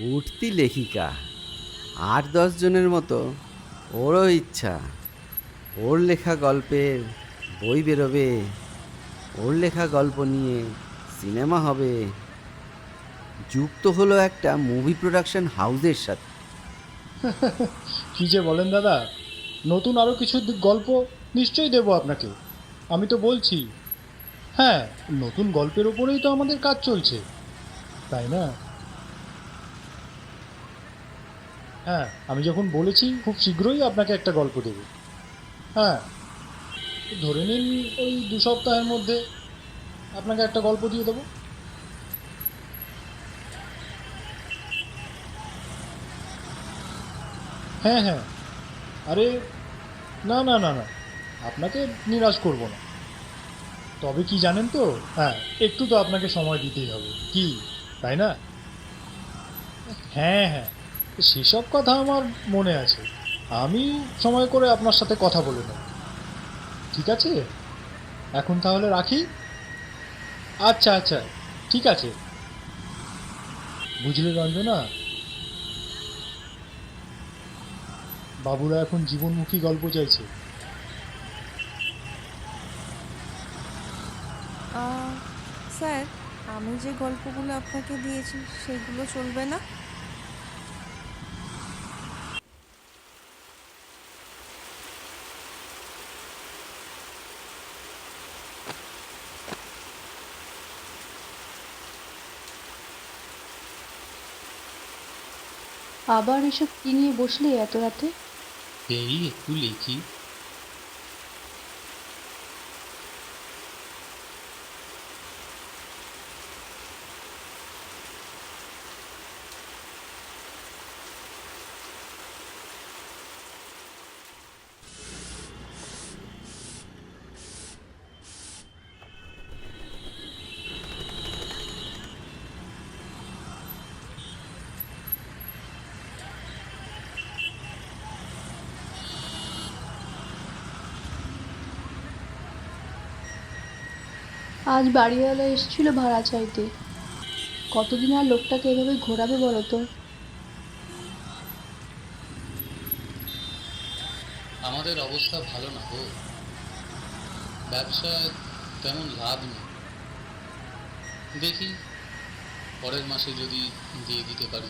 উঠতি লেখিকা, ৮-১০ জনের মতো। ওরও ইচ্ছা, ওর লেখা গল্পের বই বেরোবে, ওর লেখা গল্প নিয়ে সিনেমা হবে, যুক্ত হলো একটা মুভি প্রোডাকশন হাউসের সাথে। কি যে বলেন দাদা, নতুন আরও কিছু গল্প নিশ্চয়ই দেবো আপনাকে। আমি তো বলছি, হ্যাঁ, নতুন গল্পের ওপরেই তো আমাদের কাজ চলছে, তাই না? হ্যাঁ, আমি যখন বলেছি খুব শীঘ্রই আপনাকে একটা গল্প দেবো। হ্যাঁ, ধরে নিন ওই ২ সপ্তাহের মধ্যে আপনাকে একটা গল্প দিয়ে দেবো। হ্যাঁ হ্যাঁ, আরে না না না না, আপনাকে নিরাশ করব না। তবে কি জানেন তো, হ্যাঁ, একটু তো আপনাকে সময় দিতেই হবে, কি তাই না? হ্যাঁ হ্যাঁ, সেসব কথা আমার মনে আছে। আমি সময় করে আপনার সাথে কথা বলে নেব। ঠিক আছে, এখন তাহলে রাখি। আচ্ছা আচ্ছা, ঠিক আছে। বুঝলে রঞ্জনা, বাবুরা এখন জীবনমুখী গল্প চাইছে। আহ, স্যার, আমি যে গল্পগুলো আপনাকে দিয়েছি সেগুলো চলবে না? আবার এসব কি নিয়ে বসলি এত রাতে? এই একটু লিখি। আজ বাড়িওয়ালা এসেছিল ভাড়া চাইতে। কতদিন আর লোকটাকে এভাবে ঘোরাবে বলো তো? আমাদের অবস্থা ভালো না গো, ব্যবসায় তেমন লাভ নেই। দেখি পরের মাসে যদি দিয়ে দিতে পারি।